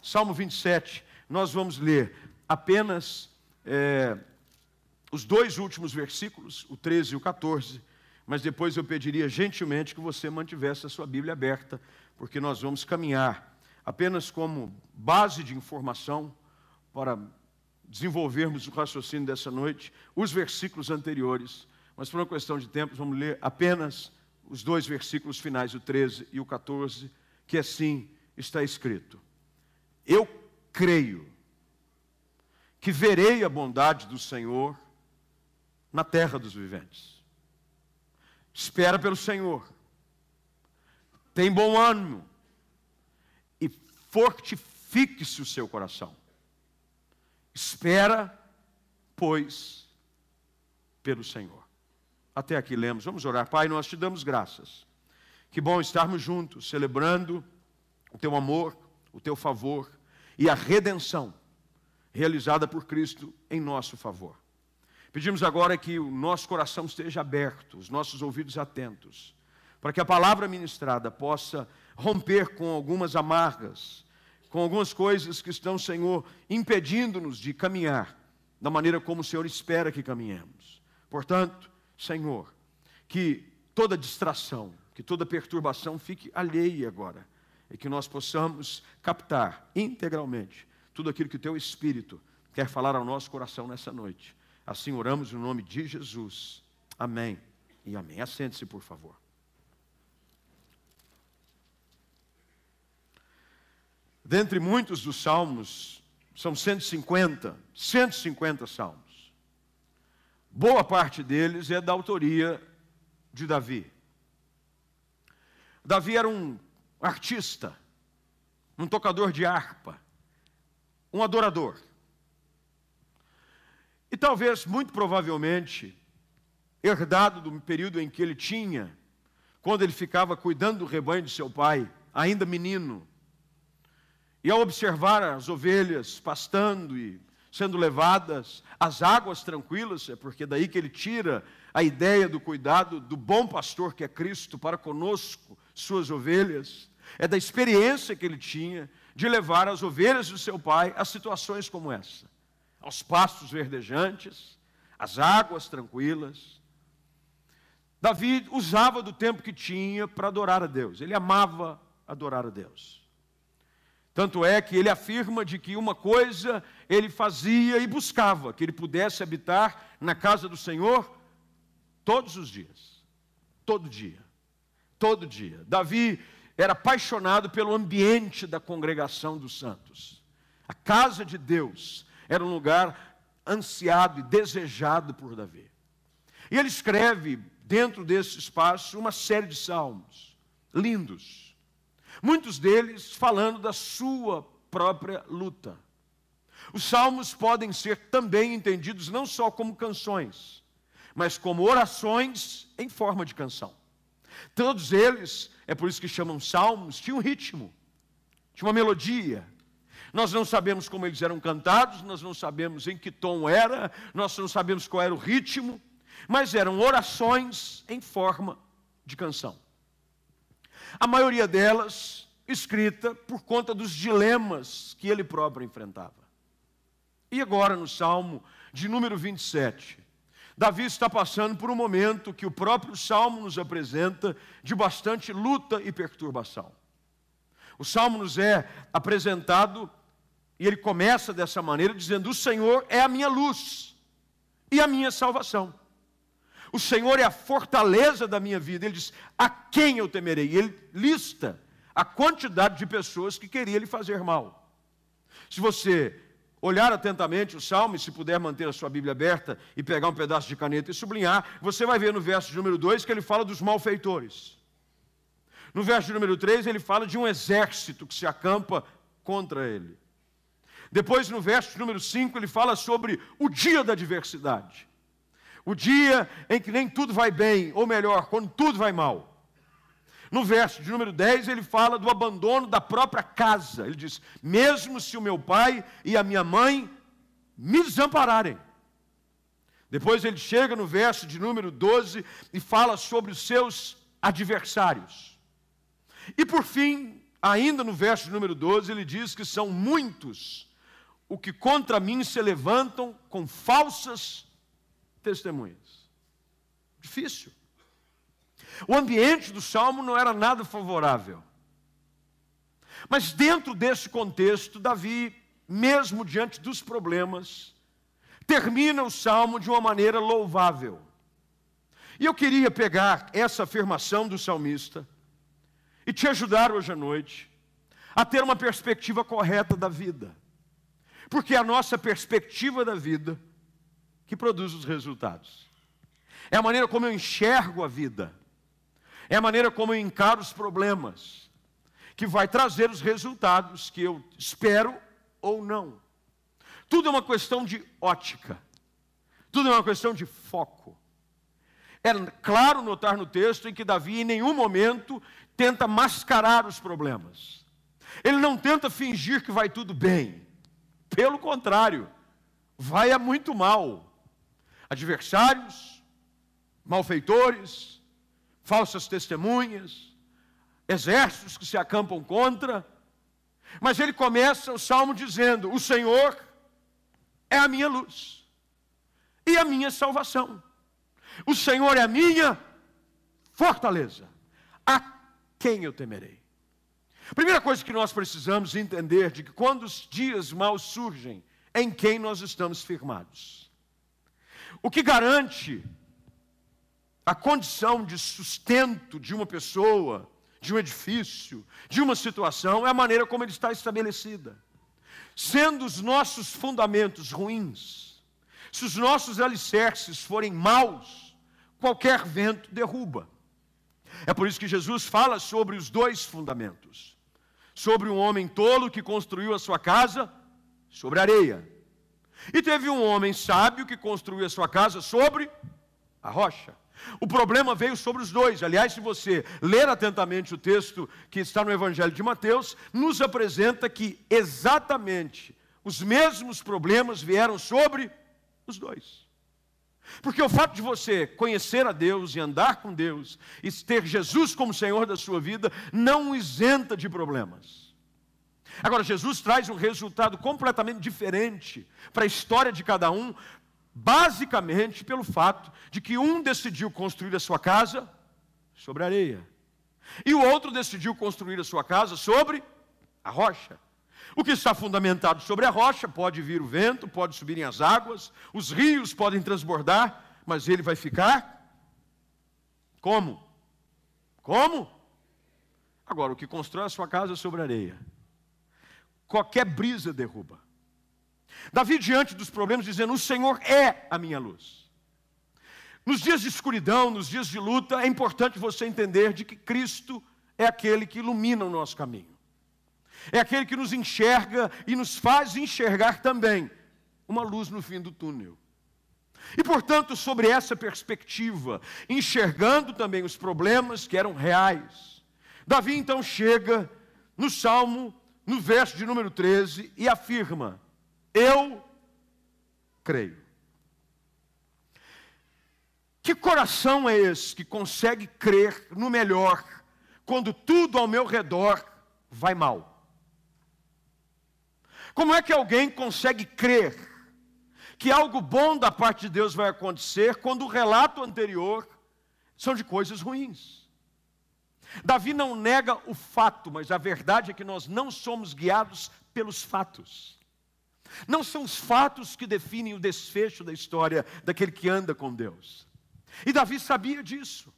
Salmo 27, nós vamos ler apenas os dois últimos versículos, o 13 e o 14, mas depois eu pediria gentilmente que você mantivesse a sua Bíblia aberta, porque nós vamos caminhar apenas como base de informação para desenvolvermos o raciocínio dessa noite, os versículos anteriores, mas por uma questão de tempo vamos ler apenas os dois versículos finais, o 13 e o 14, que assim está escrito: eu creio que verei a bondade do Senhor na terra dos viventes. Espera pelo Senhor, tem bom ânimo e fortifique-se o seu coração. Espera, pois, pelo Senhor. Até aqui lemos, vamos orar. Pai, nós te damos graças. Que bom estarmos juntos, celebrando o teu amor, o teu favor e a redenção realizada por Cristo em nosso favor. Pedimos agora que o nosso coração esteja aberto, os nossos ouvidos atentos, para que a palavra ministrada possa romper com algumas amarras, com algumas coisas que estão, Senhor, impedindo-nos de caminhar da maneira como o Senhor espera que caminhemos. Portanto, Senhor, que toda distração, que toda perturbação fique alheia agora, e que nós possamos captar integralmente tudo aquilo que o Teu Espírito quer falar ao nosso coração nessa noite. Assim oramos no nome de Jesus. Amém e amém. Assente-se, por favor. Dentre muitos dos salmos, são 150 salmos. Boa parte deles é da autoria de Davi. Davi era um artista, um tocador de harpa, um adorador. E talvez, muito provavelmente, herdado do período em que ele tinha, quando ele ficava cuidando do rebanho de seu pai, ainda menino, e ao observar as ovelhas pastando e sendo levadas às águas tranquilas, é porque daí que ele tira a ideia do cuidado do bom pastor que é Cristo para conosco, suas ovelhas, é da experiência que ele tinha de levar as ovelhas do seu pai a situações como essa, aos pastos verdejantes, às águas tranquilas. Davi usava do tempo que tinha para adorar a Deus. Ele amava adorar a Deus. Tanto é que ele afirma de que uma coisa ele fazia e buscava, que ele pudesse habitar na casa do Senhor todos os dias. Todo dia. Todo dia. Davi era apaixonado pelo ambiente da congregação dos santos. A casa de Deus era um lugar ansiado e desejado por Davi. E ele escreve, dentro desse espaço, uma série de salmos lindos. Muitos deles falando da sua própria luta. Os salmos podem ser também entendidos não só como canções, mas como orações em forma de canção. Todos eles, é por isso que chamam salmos, tinham um ritmo, tinha uma melodia. Nós não sabemos como eles eram cantados, nós não sabemos em que tom era, nós não sabemos qual era o ritmo, mas eram orações em forma de canção. A maioria delas escrita por conta dos dilemas que ele próprio enfrentava. E agora no Salmo de número 27, Davi está passando por um momento que o próprio Salmo nos apresenta de bastante luta e perturbação. O Salmo nos é apresentado e ele começa dessa maneira dizendo: o Senhor é a minha luz e a minha salvação. O Senhor é a fortaleza da minha vida. Ele diz: a quem eu temerei? E ele lista a quantidade de pessoas que queriam lhe fazer mal. Se você olhar atentamente o Salmo, e se puder manter a sua Bíblia aberta e pegar um pedaço de caneta e sublinhar, você vai ver no verso de número 2 que ele fala dos malfeitores. No verso de número 3 ele fala de um exército que se acampa contra ele. Depois no verso de número 5 ele fala sobre o dia da adversidade. O dia em que nem tudo vai bem, ou melhor, quando tudo vai mal. No verso de número 10, ele fala do abandono da própria casa. Ele diz: mesmo se o meu pai e a minha mãe me desampararem. Depois ele chega no verso de número 12 e fala sobre os seus adversários. E por fim, ainda no verso número 12, ele diz que são muitos o que contra mim se levantam com falsas testemunhas. Difícil. O ambiente do Salmo não era nada favorável. Mas dentro desse contexto, Davi, mesmo diante dos problemas, termina o Salmo de uma maneira louvável. E eu queria pegar essa afirmação do salmista e te ajudar hoje à noite a ter uma perspectiva correta da vida. Porque é a nossa perspectiva da vida que produz os resultados. É a maneira como eu enxergo a vida. É a maneira como eu encaro os problemas que vai trazer os resultados que eu espero ou não. Tudo é uma questão de ótica. Tudo é uma questão de foco. É claro notar no texto em que Davi em nenhum momento tenta mascarar os problemas. Ele não tenta fingir que vai tudo bem. Pelo contrário, vai a muito mal. Adversários, malfeitores, falsas testemunhas, exércitos que se acampam contra. Mas ele começa o salmo dizendo: o Senhor é a minha luz e a minha salvação. O Senhor é a minha fortaleza. A quem eu temerei? A primeira coisa que nós precisamos entender de que quando os dias maus surgem, é em quem nós estamos firmados. O que garante a condição de sustento de uma pessoa, de um edifício, de uma situação, é a maneira como ele está estabelecida. Sendo os nossos fundamentos ruins, se os nossos alicerces forem maus, qualquer vento derruba. É por isso que Jesus fala sobre os dois fundamentos. Sobre um homem tolo que construiu a sua casa sobre areia. E teve um homem sábio que construiu a sua casa sobre a rocha. O problema veio sobre os dois. Aliás, se você ler atentamente o texto que está no Evangelho de Mateus, nos apresenta que exatamente os mesmos problemas vieram sobre os dois. Porque o fato de você conhecer a Deus e andar com Deus e ter Jesus como Senhor da sua vida não o isenta de problemas. Agora, Jesus traz um resultado completamente diferente para a história de cada um, basicamente pelo fato de que um decidiu construir a sua casa sobre areia e o outro decidiu construir a sua casa sobre a rocha. O que está fundamentado sobre a rocha, pode vir o vento, pode subirem as águas, os rios podem transbordar, mas ele vai ficar como? Como? Agora, o que constrói a sua casa sobre areia, qualquer brisa derruba. Davi, diante dos problemas, dizendo: o Senhor é a minha luz. Nos dias de escuridão, nos dias de luta, é importante você entender de que Cristo é aquele que ilumina o nosso caminho. É aquele que nos enxerga e nos faz enxergar também uma luz no fim do túnel. E, portanto, sobre essa perspectiva, enxergando também os problemas que eram reais, Davi então chega no Salmo, no verso de número 13, e afirma: eu creio. Que coração é esse que consegue crer no melhor quando tudo ao meu redor vai mal? Como é que alguém consegue crer que algo bom da parte de Deus vai acontecer quando o relato anterior são de coisas ruins? Davi não nega o fato, mas a verdade é que nós não somos guiados pelos fatos. Não são os fatos que definem o desfecho da história daquele que anda com Deus. E Davi sabia disso.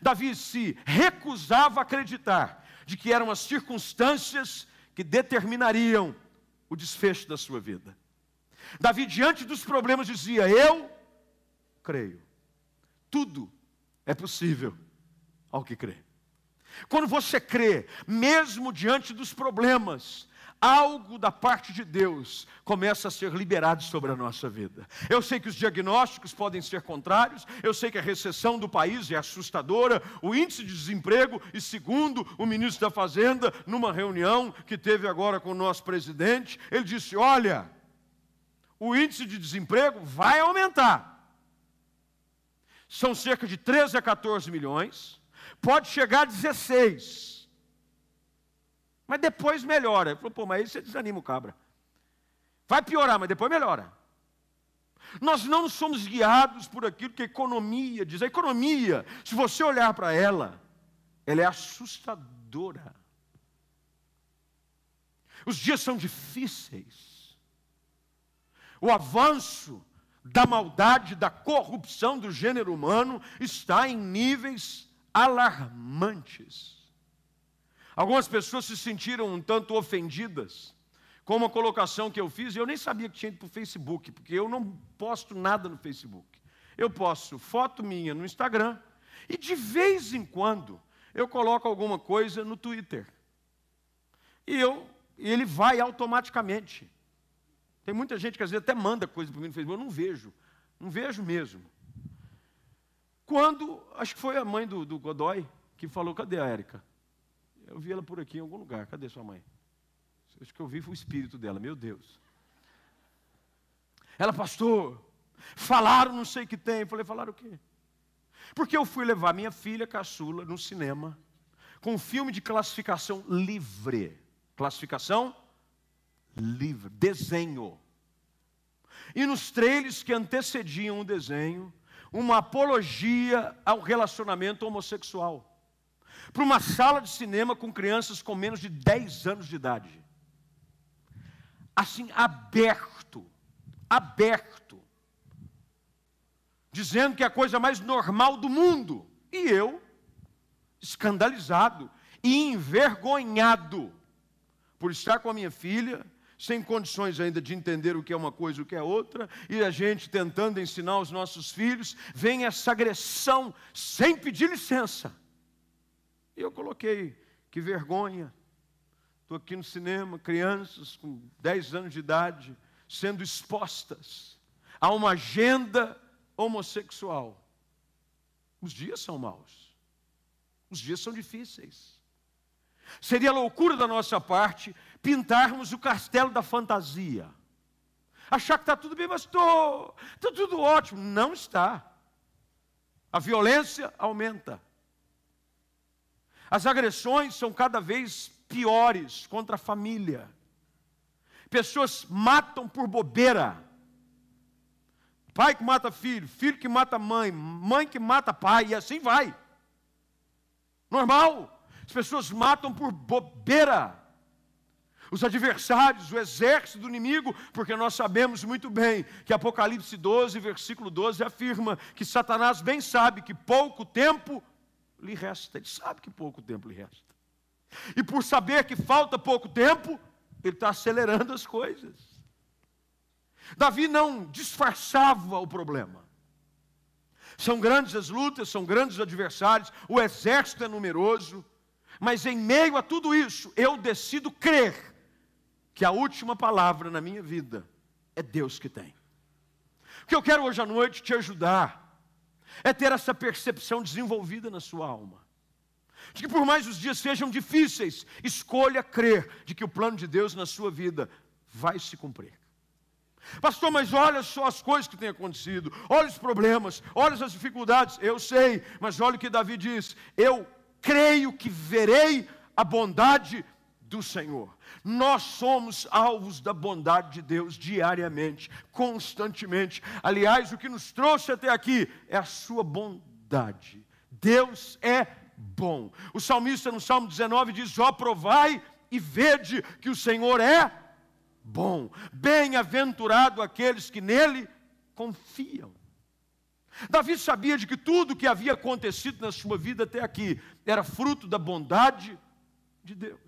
Davi se recusava a acreditar de que eram as circunstâncias que determinariam o desfecho da sua vida. Davi, diante dos problemas, dizia: eu creio. Tudo é possível ao que crê. Quando você crê, mesmo diante dos problemas, algo da parte de Deus começa a ser liberado sobre a nossa vida. Eu sei que os diagnósticos podem ser contrários, eu sei que a recessão do país é assustadora, o índice de desemprego, e segundo o ministro da Fazenda, numa reunião que teve agora com o nosso presidente, ele disse: olha, o índice de desemprego vai aumentar. São cerca de 13 a 14 milhões, pode chegar a 16. Mas depois melhora. Ele falou, pô, mas aí você desanima o cabra. Vai piorar, mas depois melhora. Nós não somos guiados por aquilo que a economia diz. A economia, se você olhar para ela, ela é assustadora. Os dias são difíceis. O avanço da maldade, da corrupção do gênero humano está em níveis alarmantes. Algumas pessoas se sentiram um tanto ofendidas com uma colocação que eu fiz, e eu nem sabia que tinha ido para o Facebook, porque eu não posto nada no Facebook. Eu posto foto minha no Instagram, e de vez em quando eu coloco alguma coisa no Twitter. E ele vai automaticamente. Tem muita gente que às vezes até manda coisa para mim no Facebook, eu não vejo mesmo. Quando, acho que foi a mãe do Godoy, que falou, cadê a Érica? Eu vi ela por aqui em algum lugar, cadê sua mãe? Acho que eu vi o espírito dela, meu Deus. Ela, pastor, falaram não sei o que tem. Eu falei, falaram o quê? Porque eu fui levar minha filha caçula no cinema com um filme de classificação livre. Classificação livre, desenho. E nos trailers que antecediam o desenho, uma apologia ao relacionamento homossexual. Para uma sala de cinema com crianças com menos de 10 anos de idade. Assim, aberto, dizendo que é a coisa mais normal do mundo. E eu, escandalizado e envergonhado por estar com a minha filha, sem condições ainda de entender o que é uma coisa e o que é outra, e a gente tentando ensinar aos nossos filhos, vem essa agressão sem pedir licença. E eu coloquei, que vergonha. Estou aqui no cinema, crianças com 10 anos de idade, sendo expostas a uma agenda homossexual. Os dias são maus. Os dias são difíceis. Seria loucura da nossa parte pintarmos o castelo da fantasia. Achar que está tudo bem, mas está tudo ótimo. Não está. A violência aumenta. As agressões são cada vez piores contra a família. Pessoas matam por bobeira. Pai que mata filho, filho que mata mãe, mãe que mata pai, e assim vai. Normal. As pessoas matam por bobeira. Os adversários, o exército do inimigo, porque nós sabemos muito bem que Apocalipse 12, versículo 12, afirma que Satanás bem sabe que pouco tempo lhe resta. Ele sabe que pouco tempo lhe resta. E por saber que falta pouco tempo, ele está acelerando as coisas. Davi não disfarçava o problema. São grandes as lutas, são grandes os adversários, o exército é numeroso, mas em meio a tudo isso, eu decido crer que a última palavra na minha vida é Deus que tem. O que eu quero hoje à noite te ajudar é ter essa percepção desenvolvida na sua alma. De que por mais os dias sejam difíceis, escolha crer de que o plano de Deus na sua vida vai se cumprir. Pastor, mas olha só as coisas que têm acontecido, olha os problemas, olha as dificuldades. Eu sei, mas olha o que Davi diz: eu creio que verei a bondade do Senhor. Nós somos alvos da bondade de Deus diariamente, constantemente. Aliás, o que nos trouxe até aqui é a sua bondade. Deus é bom. O salmista no Salmo 19 diz: ó, provai e vede que o Senhor é bom. Bem-aventurado aqueles que nele confiam. Davi sabia de que tudo o que havia acontecido na sua vida até aqui era fruto da bondade de Deus.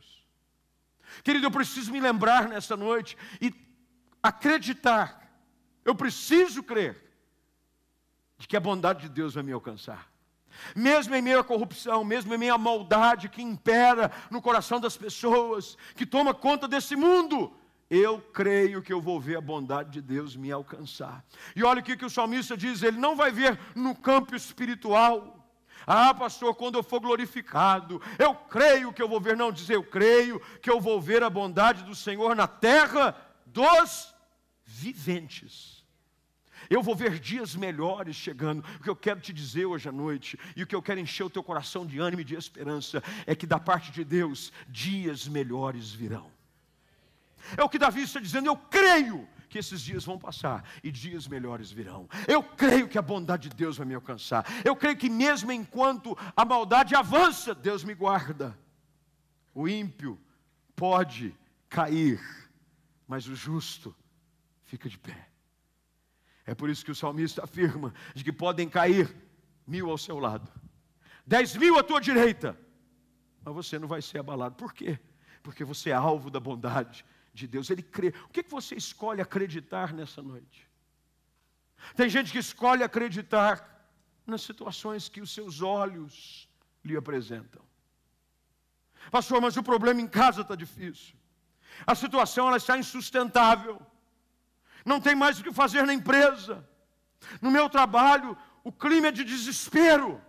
Querido, eu preciso me lembrar nessa noite e acreditar, eu preciso crer de que a bondade de Deus vai me alcançar. Mesmo em meio à corrupção, mesmo em meio à maldade que impera no coração das pessoas, que toma conta desse mundo, eu creio que eu vou ver a bondade de Deus me alcançar. E olha o que o salmista diz: ele não vai ver no campo espiritual. Ah, pastor, quando eu for glorificado, eu creio que eu vou ver. Não, diz: eu creio que eu vou ver a bondade do Senhor na terra dos viventes. Eu vou ver dias melhores chegando. O que eu quero te dizer hoje à noite, e o que eu quero encher o teu coração de ânimo e de esperança, é que da parte de Deus, dias melhores virão. É o que Davi está dizendo: eu creio que esses dias vão passar e dias melhores virão. Eu creio que a bondade de Deus vai me alcançar. Eu creio que mesmo enquanto a maldade avança, Deus me guarda. O ímpio pode cair, mas o justo fica de pé. É por isso que o salmista afirma de que podem cair 1000 ao seu lado, 10.000 à tua direita, mas você não vai ser abalado. Por quê? Porque você é alvo da bondade de Deus. Ele crê. O que você escolhe acreditar nessa noite? Tem gente que escolhe acreditar nas situações que os seus olhos lhe apresentam. Pastor, mas o problema em casa está difícil. A situação ela está insustentável. Não tem mais o que fazer na empresa. No meu trabalho, o clima é de desespero.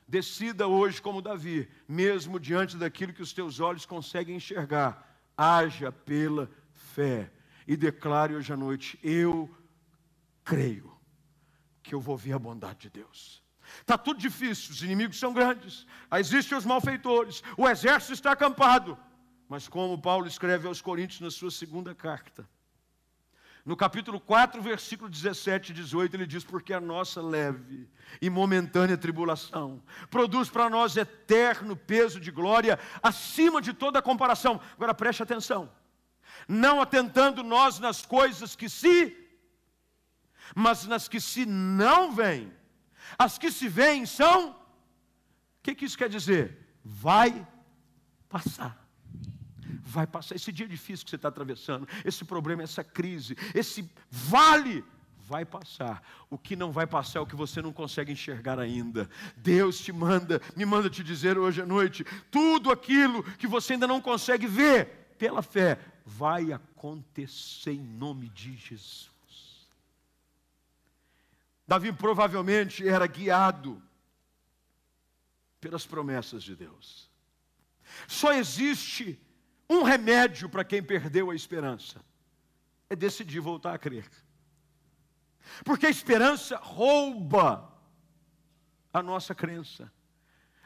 Decida hoje como Davi, mesmo diante daquilo que os teus olhos conseguem enxergar. Haja pela fé e declare hoje à noite: eu creio que eu vou ver a bondade de Deus. Está tudo difícil, os inimigos são grandes, existem os malfeitores, o exército está acampado. Mas como Paulo escreve aos Coríntios na sua segunda carta, no capítulo 4, versículo 17 e 18, ele diz: porque a nossa leve e momentânea tribulação produz para nós eterno peso de glória acima de toda comparação. Agora preste atenção: não atentando nós nas coisas que se, mas nas que se não veem. As que se veem são, o que isso quer dizer? Vai passar. Vai passar. Esse dia difícil que você está atravessando, esse problema, essa crise, esse vale, vai passar. O que não vai passar é o que você não consegue enxergar ainda. Deus me manda te dizer hoje à noite, tudo aquilo que você ainda não consegue ver, pela fé, vai acontecer em nome de Jesus. Davi provavelmente era guiado pelas promessas de Deus. Só existe um remédio para quem perdeu a esperança: é decidir voltar a crer. Porque a esperança rouba a nossa crença.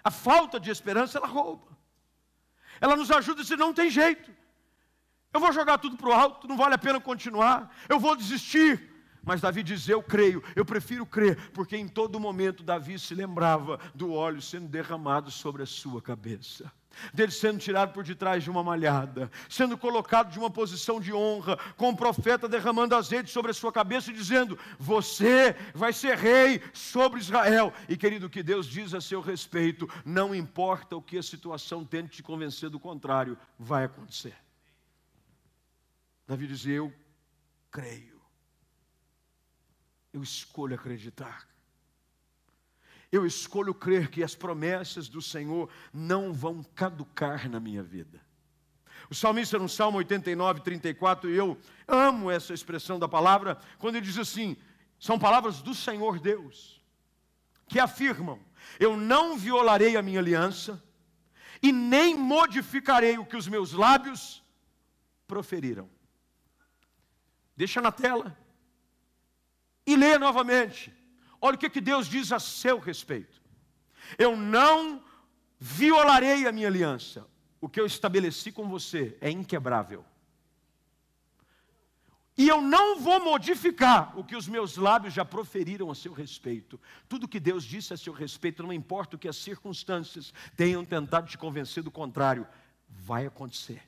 A falta de esperança, ela rouba. Ela nos ajuda a dizer: não tem jeito. Eu vou jogar tudo para o alto, não vale a pena continuar. Eu vou desistir. Mas Davi diz: eu creio, eu prefiro crer. Porque em todo momento Davi se lembrava do óleo sendo derramado sobre a sua cabeça, dele sendo tirado por detrás de uma malhada, sendo colocado de uma posição de honra, com o profeta derramando azeite sobre a sua cabeça e dizendo: você vai ser rei sobre Israel. E querido, o que Deus diz a seu respeito, não importa o que a situação tente te convencer do contrário, vai acontecer. Davi diz: eu creio, eu escolho acreditar. Eu escolho crer que as promessas do Senhor não vão caducar na minha vida. O salmista no Salmo 89, 34, e eu amo essa expressão da palavra, quando ele diz assim, são palavras do Senhor Deus, que afirmam: eu não violarei a minha aliança, e nem modificarei o que os meus lábios proferiram. Deixa na tela e lê novamente. Olha o que Deus diz a seu respeito: eu não violarei a minha aliança. O que eu estabeleci com você é inquebrável. E eu não vou modificar o que os meus lábios já proferiram a seu respeito. Tudo que Deus disse a seu respeito, não importa o que as circunstâncias tenham tentado te convencer do contrário, vai acontecer.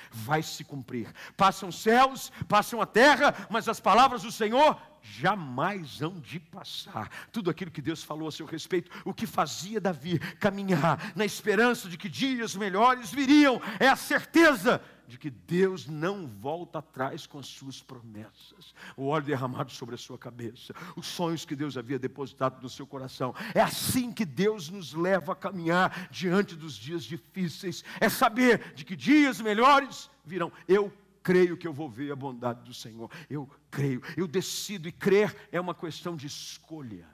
Vai se cumprir. Passam céus, passam a terra, mas as palavras do Senhor jamais hão de passar. Tudo aquilo que Deus falou a seu respeito, o que fazia Davi caminhar na esperança de que dias melhores viriam, é a certeza de que Deus não volta atrás com as suas promessas. O óleo derramado sobre a sua cabeça, os sonhos que Deus havia depositado no seu coração. É assim que Deus nos leva a caminhar diante dos dias difíceis. É saber de que dias melhores virão. Eu creio que eu vou ver a bondade do Senhor. Eu creio, eu decido, e crer é uma questão de escolha.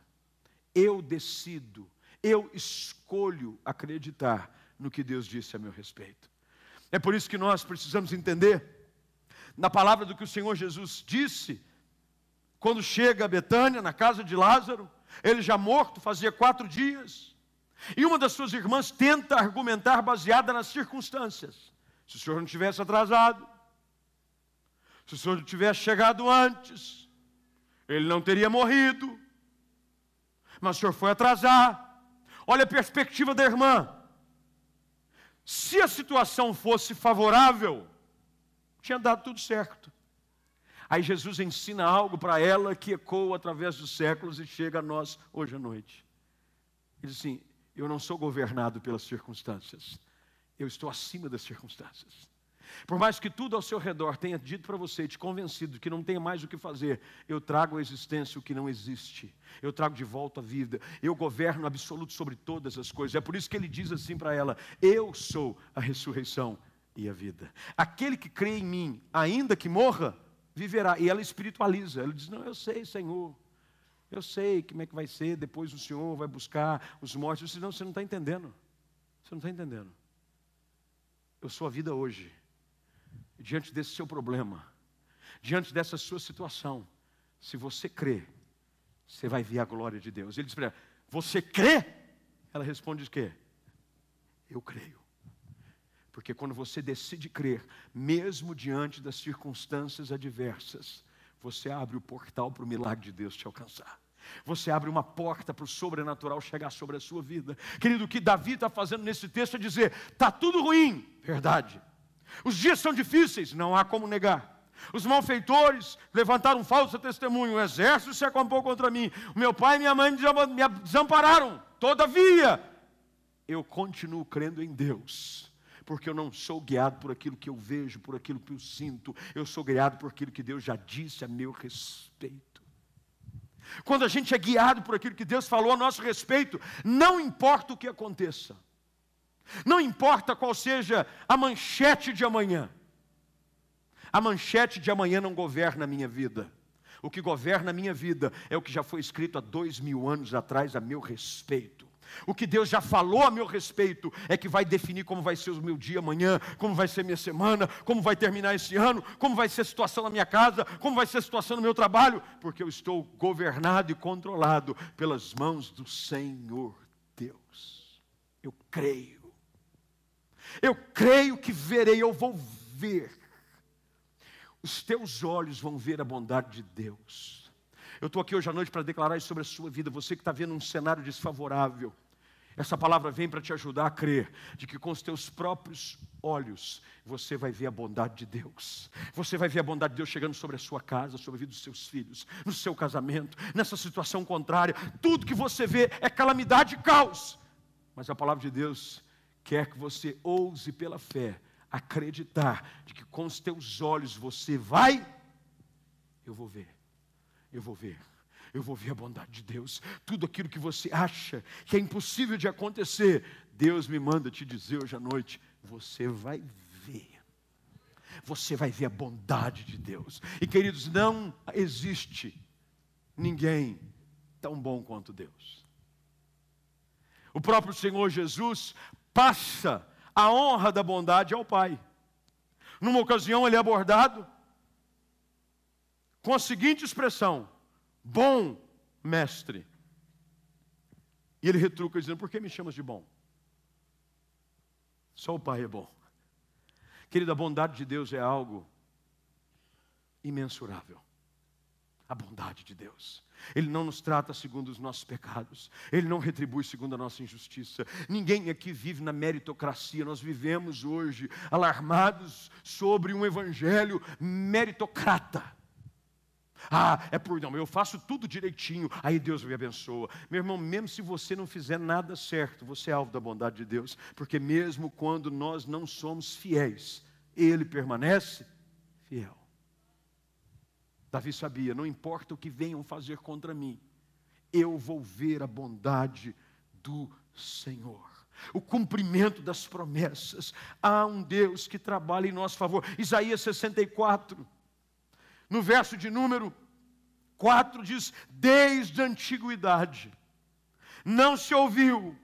Eu decido, eu escolho acreditar no que Deus disse a meu respeito. É por isso que nós precisamos entender, na palavra do que o Senhor Jesus disse, quando chega a Betânia, na casa de Lázaro, ele já morto, fazia 4 dias, e uma das suas irmãs tenta argumentar baseada nas circunstâncias. Se o senhor não tivesse atrasado, se o senhor não tivesse chegado antes, ele não teria morrido, mas o senhor foi atrasar. Olha a perspectiva da irmã. Se a situação fosse favorável, tinha dado tudo certo. Aí Jesus ensina algo para ela que ecoa através dos séculos e chega a nós hoje à noite. Ele diz assim: eu não sou governado pelas circunstâncias, eu estou acima das circunstâncias. Por mais que tudo ao seu redor tenha dito para você, te convencido que não tem mais o que fazer, eu trago à existência o que não existe. Eu trago de volta a vida. Eu governo absoluto sobre todas as coisas. É por isso que ele diz assim para ela: eu sou a ressurreição e a vida. Aquele que crê em mim, ainda que morra, viverá. E ela espiritualiza. Ela diz: não, eu sei, Senhor. Eu sei como é que vai ser. Depois o Senhor vai buscar os mortos. Eu disse: não, você não está entendendo. Você não está entendendo. Eu sou a vida hoje. Diante desse seu problema, diante dessa sua situação, se você crê, você vai ver a glória de Deus. Ele diz para ela: você crê? Ela responde o quê? Eu creio. Porque quando você decide crer, mesmo diante das circunstâncias adversas, você abre o portal para o milagre de Deus te alcançar. Você abre uma porta para o sobrenatural chegar sobre a sua vida. Querido, o que Davi está fazendo nesse texto é dizer: está tudo ruim, verdade. Os dias são difíceis, não há como negar. Os malfeitores levantaram falso testemunho, o exército se acampou contra mim, o meu pai e minha mãe me desampararam. Todavia, eu continuo crendo em Deus, porque eu não sou guiado por aquilo que eu vejo, por aquilo que eu sinto. Eu sou guiado por aquilo que Deus já disse a meu respeito. Quando a gente é guiado por aquilo que Deus falou a nosso respeito, não importa o que aconteça, não importa qual seja a manchete de amanhã. A manchete de amanhã não governa a minha vida. O que governa a minha vida é o que já foi escrito há 2000 anos atrás a meu respeito. O que Deus já falou a meu respeito é que vai definir como vai ser o meu dia amanhã, como vai ser minha semana, como vai terminar esse ano, como vai ser a situação na minha casa, como vai ser a situação no meu trabalho, porque eu estou governado e controlado pelas mãos do Senhor Deus. Eu creio. Eu creio que verei, eu vou ver. Os teus olhos vão ver a bondade de Deus. Eu estou aqui hoje à noite para declarar isso sobre a sua vida. Você que está vendo um cenário desfavorável, essa palavra vem para te ajudar a crer de que com os teus próprios olhos você vai ver a bondade de Deus. Você vai ver a bondade de Deus chegando sobre a sua casa, sobre a vida dos seus filhos, no seu casamento, nessa situação contrária. Tudo que você vê é calamidade e caos. Mas a palavra de Deus quer que você ouse pela fé acreditar de que com os teus olhos você vai, eu vou ver a bondade de Deus. Tudo aquilo que você acha que é impossível de acontecer, Deus me manda te dizer hoje à noite, você vai ver. Você vai ver a bondade de Deus. E queridos, não existe ninguém tão bom quanto Deus. O próprio Senhor Jesus passa a honra da bondade ao Pai. Numa ocasião ele é abordado com a seguinte expressão: bom mestre. E ele retruca dizendo: por que me chamas de bom? Só o Pai é bom. Querido, a bondade de Deus é algo imensurável. A bondade de Deus. Ele não nos trata segundo os nossos pecados. Ele não retribui segundo a nossa injustiça. Ninguém aqui vive na meritocracia. Nós vivemos hoje alarmados sobre um evangelho meritocrata. Não, eu faço tudo direitinho, aí Deus me abençoa. Meu irmão, mesmo se você não fizer nada certo, você é alvo da bondade de Deus. Porque mesmo quando nós não somos fiéis, Ele permanece fiel. Davi sabia, não importa o que venham fazer contra mim, eu vou ver a bondade do Senhor. O cumprimento das promessas. Há um Deus que trabalha em nosso favor. Isaías 64, no verso de número 4 diz: desde a antiguidade não se ouviu,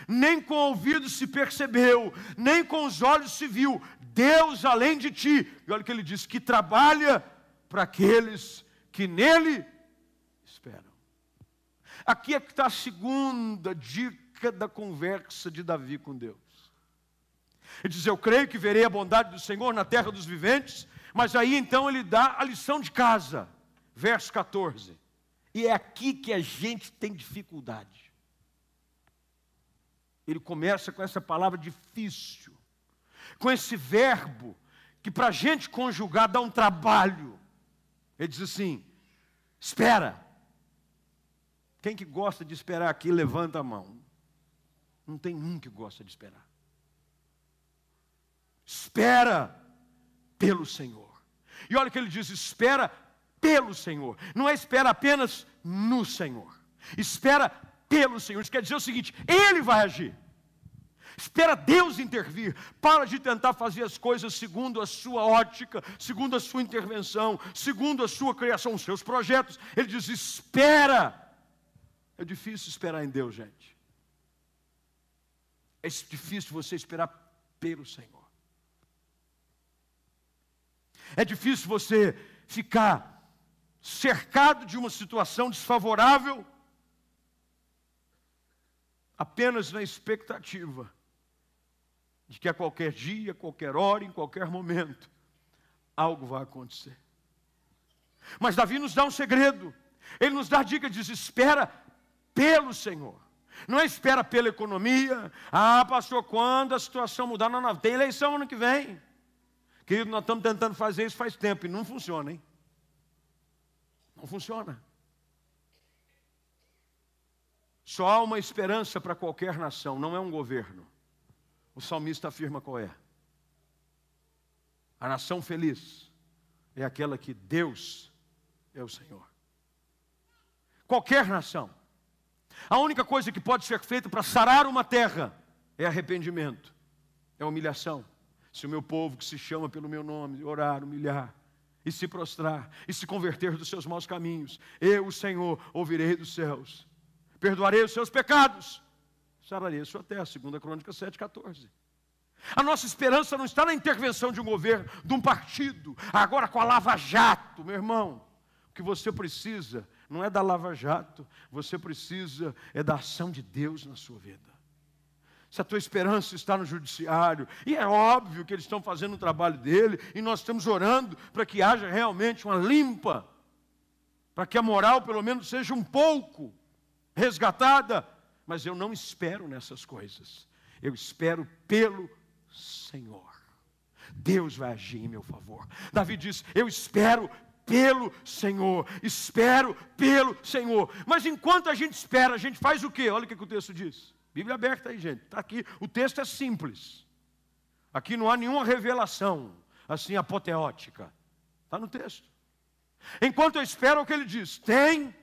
nem com o ouvido se percebeu, nem com os olhos se viu, Deus além de ti. E olha o que ele diz: que trabalha para aqueles que nele esperam. Aqui é que está a segunda dica da conversa de Davi com Deus. Ele diz, eu creio que verei a bondade do Senhor na terra dos viventes, mas aí então ele dá a lição de casa, verso 14. E é aqui que a gente tem dificuldade. Ele começa com essa palavra difícil, com esse verbo, que para a gente conjugar dá um trabalho. Ele diz assim, espera. Quem que gosta de esperar aqui, levanta a mão. Não tem um que gosta de esperar. Espera pelo Senhor. E olha o que ele diz, espera pelo Senhor. Não é espera apenas no Senhor. Espera pelo Senhor. Isso quer dizer o seguinte, Ele vai agir. Espera Deus intervir. Para de tentar fazer as coisas segundo a sua ótica, segundo a sua intervenção, segundo a sua criação, os seus projetos. Ele diz, espera. É difícil esperar em Deus, gente. É difícil você esperar pelo Senhor. É difícil você ficar cercado de uma situação desfavorável apenas na expectativa de que a qualquer dia, a qualquer hora, em qualquer momento, algo vai acontecer. Mas Davi nos dá um segredo. Ele nos dá a dica, diz, espera pelo Senhor. Não é espera pela economia. Ah, pastor, quando a situação mudar? Não, tem eleição ano que vem. Querido, nós estamos tentando fazer isso faz tempo e não funciona, hein? Não funciona. Só há uma esperança para qualquer nação, não é um governo. O salmista afirma qual é. A nação feliz é aquela que Deus é o Senhor. Qualquer nação. A única coisa que pode ser feita para sarar uma terra é arrependimento, é humilhação. Se o meu povo que se chama pelo meu nome orar, humilhar, e se prostrar, e se converter dos seus maus caminhos, eu, o Senhor, ouvirei dos céus, perdoarei os seus pecados, sararei a sua terra. 2 Crônicas 7,14. A nossa esperança não está na intervenção de um governo, de um partido, agora com a Lava Jato, meu irmão. O que você precisa não é da Lava Jato, você precisa é da ação de Deus na sua vida. Se a tua esperança está no judiciário, e é óbvio que eles estão fazendo o trabalho dele, e nós estamos orando para que haja realmente uma limpa, para que a moral pelo menos seja um pouco resgatada, mas eu não espero nessas coisas, eu espero pelo Senhor. Deus vai agir em meu favor. Davi diz, eu espero pelo Senhor, espero pelo Senhor. Mas enquanto a gente espera, a gente faz o quê? Olha o que o texto diz. Bíblia aberta aí, gente. Está aqui. O texto é simples. Aqui não há nenhuma revelação assim apoteótica. Está no texto. Enquanto eu espero, o que ele diz? Tem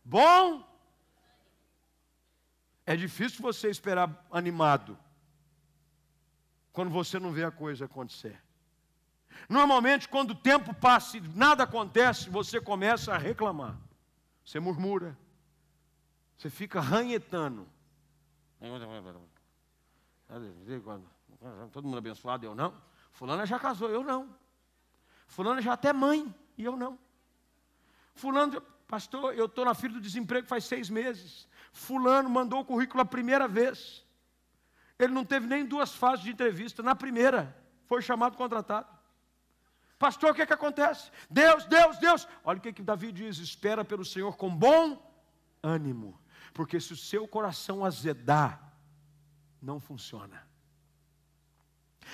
bom. É difícil você esperar animado quando você não vê a coisa acontecer. Normalmente, quando o tempo passa e nada acontece, você começa a reclamar. Você murmura. Você fica ranhetando. Todo mundo abençoado, eu não. Fulana já casou, eu não. Fulana já até mãe, e eu não. Fulano, pastor, eu estou na fila do desemprego faz 6 meses. Fulano mandou o currículo a primeira vez. Ele não teve nem 2 fases de entrevista. Na primeira, foi chamado, contratado. Pastor, o que acontece? Deus. Olha o que Davi diz, espera pelo Senhor com bom ânimo. Porque se o seu coração azedar, não funciona.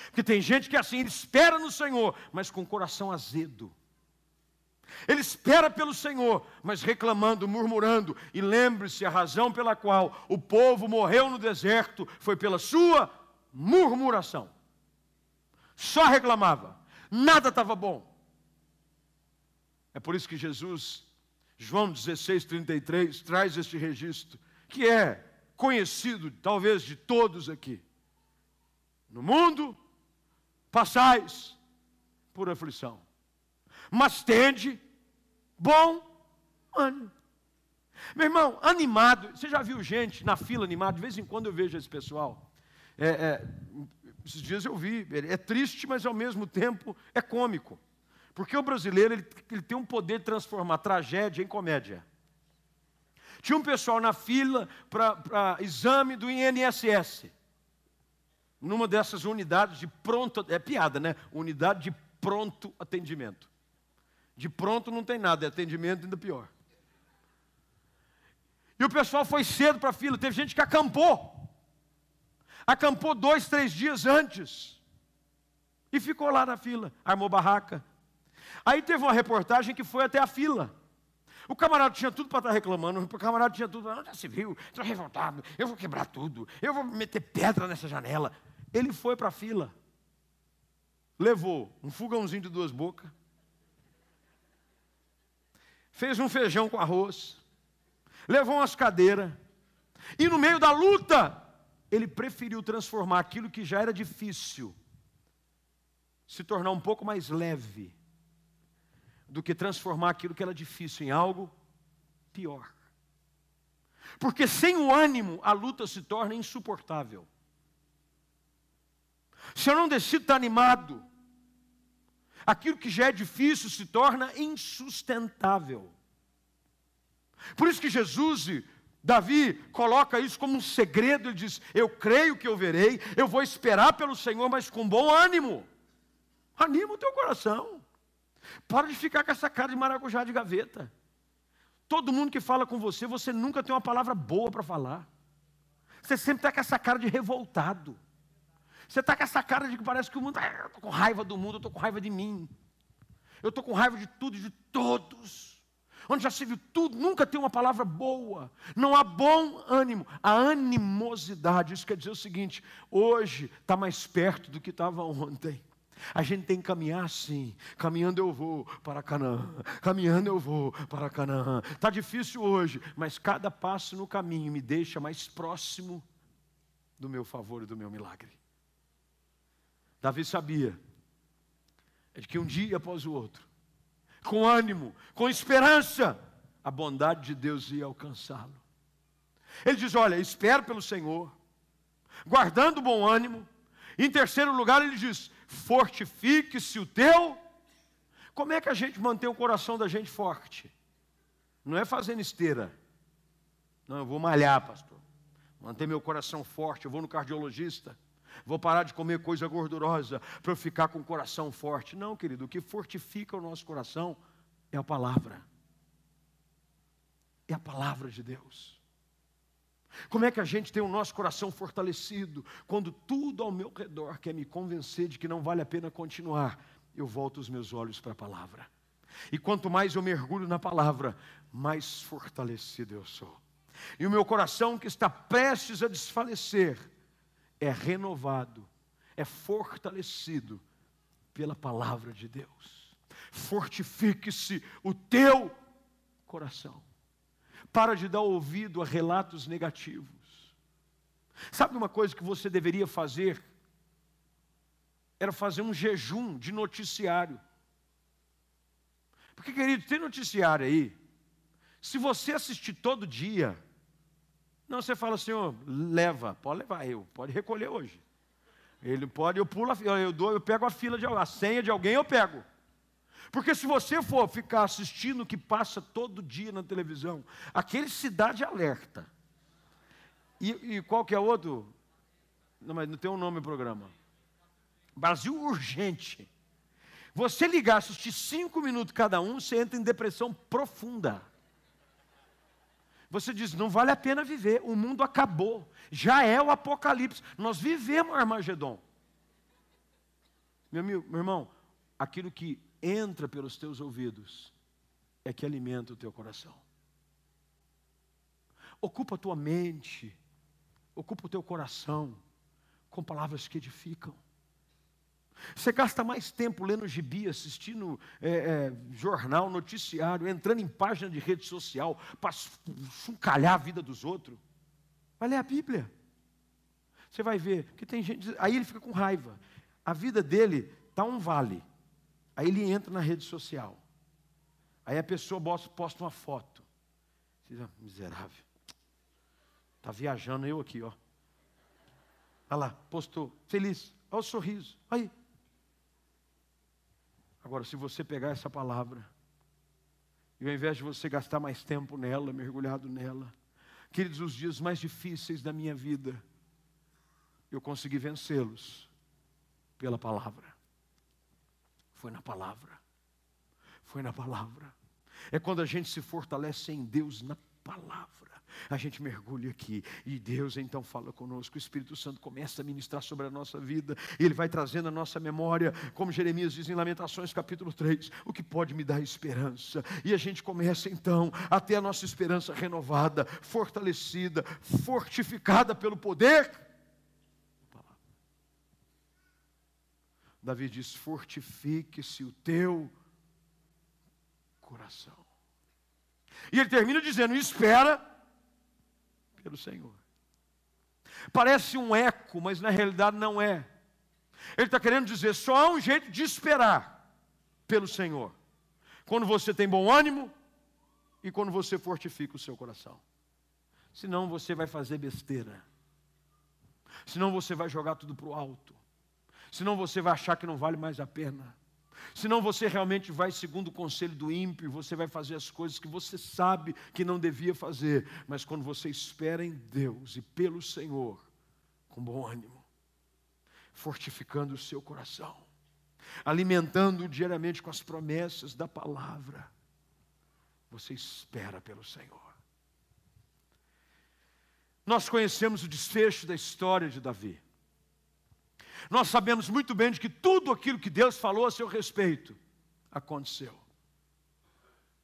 Porque tem gente que é assim, ele espera no Senhor, mas com o coração azedo. Ele espera pelo Senhor, mas reclamando, murmurando. E lembre-se, a razão pela qual o povo morreu no deserto foi pela sua murmuração. Só reclamava, nada estava bom. É por isso que Jesus, João 16:33, traz este registro, que é conhecido talvez de todos aqui. No mundo, passais por aflição, mas tende bom ânimo. Meu irmão, animado, você já viu gente na fila animada? De vez em quando eu vejo esse pessoal. Esses dias eu vi, é triste, mas ao mesmo tempo é cômico. Porque o brasileiro ele tem um poder de transformar tragédia em comédia. Tinha um pessoal na fila para exame do INSS. Numa dessas unidades de pronto... É piada, né? Unidade de pronto atendimento. De pronto não tem nada, é atendimento ainda pior. E o pessoal foi cedo para a fila. Teve gente que acampou. Acampou 2, 3 dias antes. E ficou lá na fila. Armou barraca. Aí teve uma reportagem que foi até a fila. O camarada tinha tudo para estar reclamando. O camarada tinha tudo. Já se viu, estou revoltado. Eu vou quebrar tudo. Eu vou meter pedra nessa janela. Ele foi para a fila. Levou um fogãozinho de 2 bocas. Fez um feijão com arroz. Levou umas cadeiras. E no meio da luta, ele preferiu transformar aquilo que já era difícil, se tornar um pouco mais leve, do que transformar aquilo que era difícil em algo pior. Porque sem o ânimo, a luta se torna insuportável. Se eu não decido estar animado, aquilo que já é difícil se torna insustentável. Por isso que Jesus, Davi, coloca isso como um segredo. Ele diz, eu creio que eu verei, eu vou esperar pelo Senhor, mas com bom ânimo. Anima o teu coração. Para de ficar com essa cara de maracujá de gaveta. Todo mundo que fala com você, você nunca tem uma palavra boa para falar. Você sempre está com essa cara de revoltado. Você está com essa cara de que parece que o mundo... eu estou com raiva do mundo, eu estou com raiva de mim. Eu estou com raiva de tudo e de todos. Onde já se viu tudo, nunca tem uma palavra boa. Não há bom ânimo. A animosidade, isso quer dizer o seguinte, hoje está mais perto do que estava ontem. A gente tem que caminhar assim. Caminhando eu vou para Canaã. Caminhando eu vou para Canaã. Está difícil hoje, mas cada passo no caminho me deixa mais próximo do meu favor e do meu milagre. Davi sabia de que um dia após o outro, com ânimo, com esperança, a bondade de Deus ia alcançá-lo. Ele diz, olha, espero pelo Senhor, guardando bom ânimo. Em terceiro lugar, ele diz, fortifique-se o teu. Como é que a gente mantém o coração da gente forte? Não é fazendo esteira. Não, eu vou malhar, pastor. Manter meu coração forte, eu vou no cardiologista. Vou parar de comer coisa gordurosa para eu ficar com o coração forte. Não, querido, o que fortifica o nosso coração é a palavra. É a palavra de Deus. Como é que a gente tem o nosso coração fortalecido? Quando tudo ao meu redor quer me convencer de que não vale a pena continuar, eu volto os meus olhos para a palavra. E quanto mais eu mergulho na palavra, mais fortalecido eu sou. E o meu coração que está prestes a desfalecer, é renovado, é fortalecido pela palavra de Deus. Fortifique-se o teu coração. Para de dar ouvido a relatos negativos. Sabe uma coisa que você deveria fazer? Era fazer um jejum de noticiário. Porque, querido, tem noticiário aí. Se você assistir todo dia, não, você fala, Senhor, leva, pode levar, pode recolher hoje. Ele pode, eu pulo, eu pego a senha de alguém, eu pego. Porque se você for ficar assistindo o que passa todo dia na televisão, aquele Cidade Alerta, e qual que é outro? Não, mas não tem um nome no programa. Brasil Urgente. Você ligar, assistir 5 minutos cada um, você entra em depressão profunda. Você diz, não vale a pena viver, o mundo acabou, já é o apocalipse, nós vivemos o Armagedon. Meu irmão, aquilo que entra pelos teus ouvidos é que alimenta o teu coração. Ocupa a tua mente, ocupa o teu coração com palavras que edificam. Você gasta mais tempo lendo gibi, assistindo jornal, noticiário, entrando em página de rede social para chuncalhar a vida dos outros. Vai ler a Bíblia. Você vai ver que tem gente... Aí ele fica com raiva. A vida dele está um vale. Aí ele entra na rede social. Aí a pessoa posta uma foto. Você diz, miserável. Está viajando, eu aqui, ó. Olha lá, postou, feliz. Olha o sorriso. Aí. Agora, se você pegar essa palavra, e ao invés de você gastar mais tempo nela, mergulhado nela, Queridos, os dias mais difíceis da minha vida, eu consegui vencê-los pela palavra. Foi na palavra. Foi na palavra. É quando a gente se fortalece em Deus na palavra. A gente mergulha aqui e Deus então fala conosco. O Espírito Santo começa a ministrar sobre a nossa vida. E Ele vai trazendo a nossa memória, como Jeremias diz em Lamentações capítulo 3, o que pode me dar esperança. E a gente começa então a ter a nossa esperança renovada, fortalecida, fortificada pelo poder. Davi diz: fortifique-se o teu coração. E ele termina dizendo: espera pelo Senhor. Parece um eco, mas na realidade não é. Ele está querendo dizer, só há um jeito de esperar pelo Senhor. Quando você tem bom ânimo e quando você fortifica o seu coração. Senão você vai fazer besteira. Senão você vai jogar tudo para o alto. Senão você vai achar que não vale mais a pena. Senão você realmente vai segundo o conselho do ímpio, você vai fazer as coisas que você sabe que não devia fazer. Mas quando você espera em Deus e pelo Senhor, com bom ânimo, fortificando o seu coração, alimentando-o diariamente com as promessas da palavra, você espera pelo Senhor. Nós conhecemos o desfecho da história de Davi. Nós sabemos muito bem de que tudo aquilo que Deus falou a seu respeito aconteceu.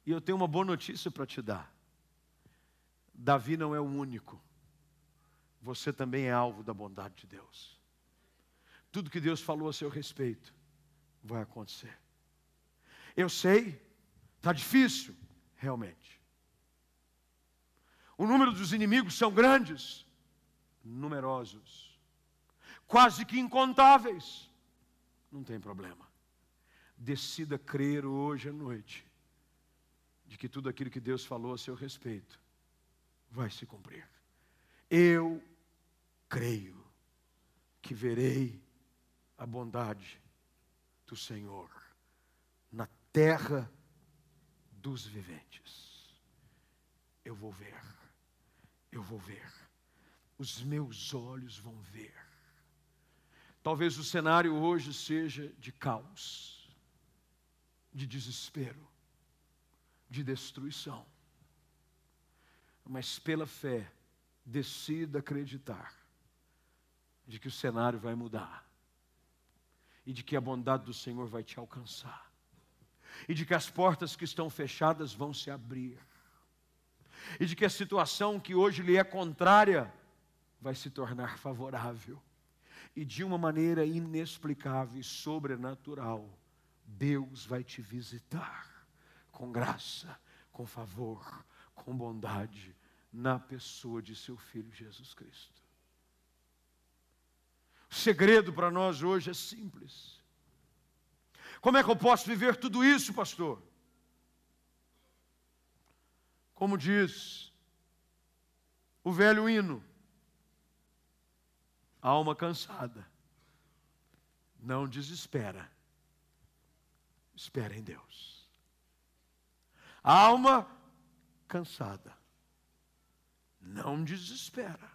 E eu tenho uma boa notícia para te dar. Davi não é o único. Você também é alvo da bondade de Deus. Tudo que Deus falou a seu respeito vai acontecer. Eu sei, está difícil, realmente. O número dos inimigos são grandes, numerosos. Quase que incontáveis. Não tem problema. Decida crer hoje à noite de que tudo aquilo que Deus falou a seu respeito vai se cumprir. Eu creio que verei a bondade do Senhor na terra dos viventes. Eu vou ver. Eu vou ver. Os meus olhos vão ver. Talvez o cenário hoje seja de caos, de desespero, de destruição. Mas pela fé, decida acreditar de que o cenário vai mudar. E de que a bondade do Senhor vai te alcançar. E de que as portas que estão fechadas vão se abrir. E de que a situação que hoje lhe é contrária vai se tornar favorável. E de uma maneira inexplicável e sobrenatural, Deus vai te visitar com graça, com favor, com bondade, na pessoa de seu Filho Jesus Cristo. O segredo para nós hoje é simples. Como é que eu posso viver tudo isso, pastor? Como diz o velho hino, alma cansada, não desespera, espera em Deus. Alma cansada, não desespera.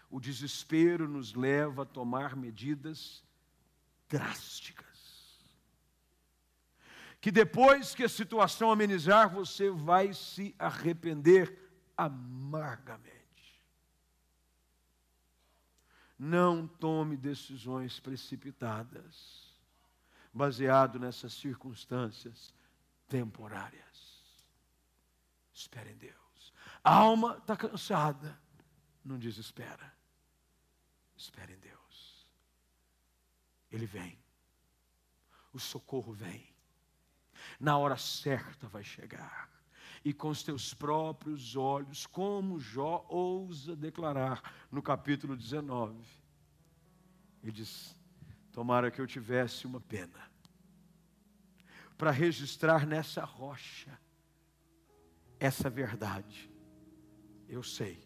O desespero nos leva a tomar medidas drásticas. Que depois que a situação amenizar, você vai se arrepender amargamente. Não tome decisões precipitadas, baseado nessas circunstâncias temporárias. Espere em Deus. A alma está cansada, não desespera. Espere em Deus. Ele vem. O socorro vem. Na hora certa vai chegar. E com os teus próprios olhos, como Jó ousa declarar no capítulo 19. Ele diz, tomara que eu tivesse uma pena, para registrar nessa rocha, essa verdade. Eu sei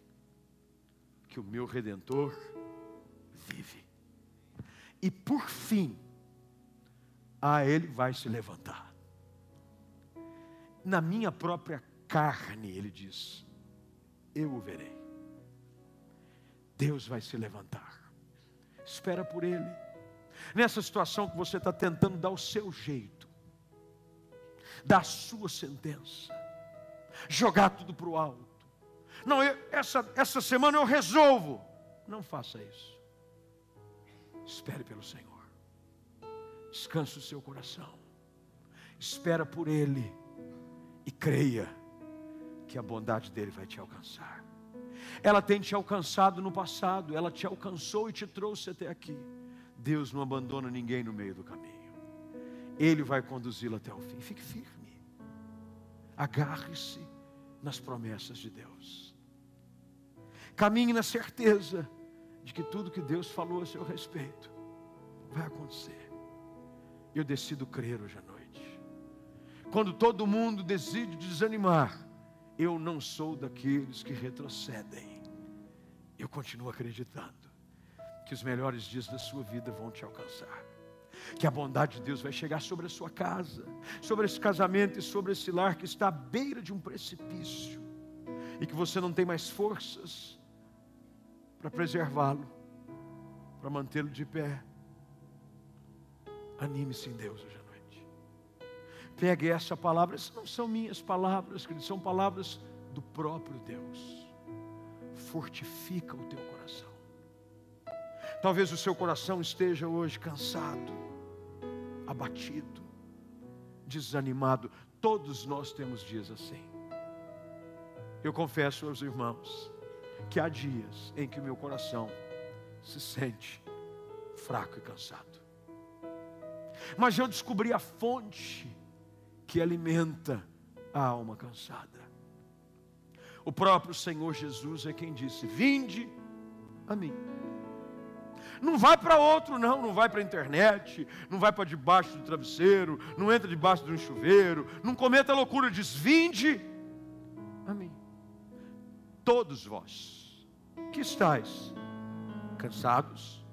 que o meu Redentor vive. E por fim, ele vai se levantar. Na minha própria carne, ele diz, eu o verei. Deus vai se levantar. Espera por Ele. Nessa situação que você está tentando dar o seu jeito, dar a sua sentença, jogar tudo para o alto. Não, essa semana eu resolvo. Não faça isso. Espere pelo Senhor. Descanse o seu coração. Espera por Ele. E creia que a bondade dEle vai te alcançar. Ela tem te alcançado no passado. Ela te alcançou e te trouxe até aqui. Deus não abandona ninguém no meio do caminho. Ele vai conduzi-lo até o fim. Fique firme. Agarre-se nas promessas de Deus. Caminhe na certeza de que tudo que Deus falou a seu respeito vai acontecer. Eu decido crer hoje à noite. Quando todo mundo decide desanimar, eu não sou daqueles que retrocedem. Eu continuo acreditando que os melhores dias da sua vida vão te alcançar. Que a bondade de Deus vai chegar sobre a sua casa, sobre esse casamento e sobre esse lar que está à beira de um precipício. E que você não tem mais forças para preservá-lo, para mantê-lo de pé. Anime-se em Deus hoje à noite. Pegue essa palavra. Essas não são minhas palavras, queridos, são palavras do próprio Deus. Fortifica o teu coração. Talvez o seu coração esteja hoje cansado, abatido, desanimado. Todos nós temos dias assim. Eu confesso aos irmãos que há dias em que o meu coração se sente fraco e cansado. Mas eu descobri a fonte que alimenta a alma cansada. O próprio Senhor Jesus é quem disse: vinde a mim. Não vai para outro não, não vai para a internet, não vai para debaixo do travesseiro, não entra debaixo de um chuveiro, não cometa a loucura, diz: vinde a mim. Todos vós que estáis cansados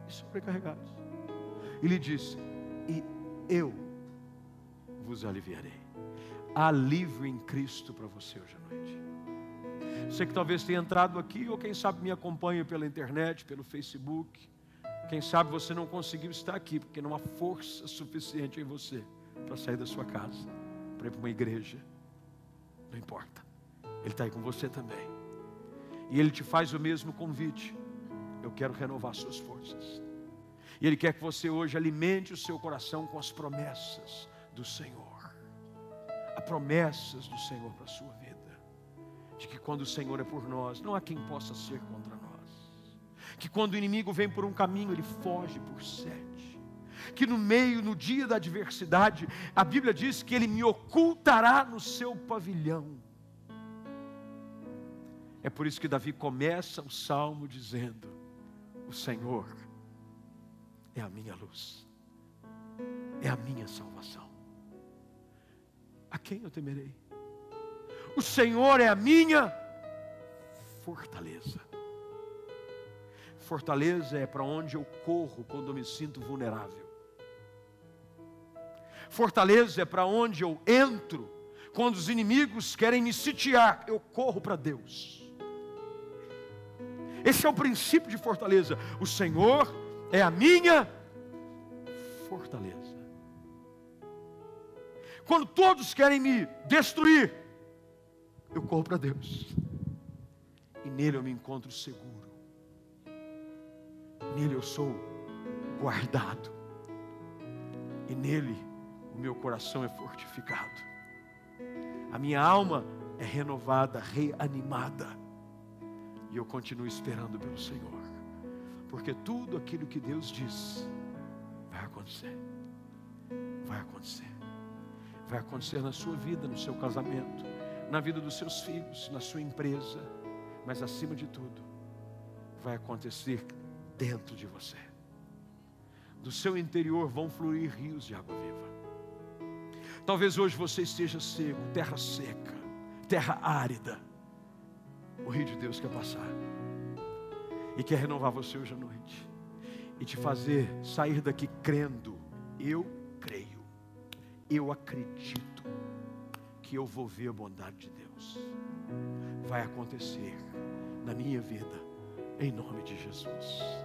e sobrecarregados. Ele disse: e eu vos aliviarei. Há alívio em Cristo para você hoje à noite. Você que talvez tenha entrado aqui, ou quem sabe me acompanha pela internet, pelo Facebook. Quem sabe você não conseguiu estar aqui, porque não há força suficiente em você para sair da sua casa, para ir para uma igreja. Não importa, Ele está aí com você também. E Ele te faz o mesmo convite: eu quero renovar suas forças. E Ele quer que você hoje alimente o seu coração com as promessas do Senhor. Há promessas do Senhor para a sua vida. De que quando o Senhor é por nós, não há quem possa ser contra nós. Que quando o inimigo vem por um caminho, ele foge por 7. Que no dia da adversidade, a Bíblia diz que Ele me ocultará no seu pavilhão. É por isso que Davi começa o salmo dizendo: o Senhor é a minha luz, é a minha salvação. A quem eu temerei? O Senhor é a minha fortaleza. Fortaleza é para onde eu corro quando eu me sinto vulnerável. Fortaleza é para onde eu entro quando os inimigos querem me sitiar. Eu corro para Deus. Esse é o princípio de fortaleza. O Senhor é a minha fortaleza. Quando todos querem me destruir, eu corro para Deus. E nele eu me encontro seguro. Nele eu sou guardado. E nele o meu coração é fortificado. A minha alma é renovada, reanimada. E eu continuo esperando pelo Senhor. Porque tudo aquilo que Deus diz vai acontecer. Vai acontecer. Vai acontecer na sua vida, no seu casamento, na vida dos seus filhos, na sua empresa. Mas acima de tudo, vai acontecer dentro de você. Do seu interior vão fluir rios de água viva. Talvez hoje você esteja seco, terra seca, terra árida. O rio de Deus quer passar e quer renovar você hoje à noite e te fazer sair daqui crendo: eu creio, eu acredito que eu vou ver a bondade de Deus. vai acontecer na minha vida, em nome de Jesus.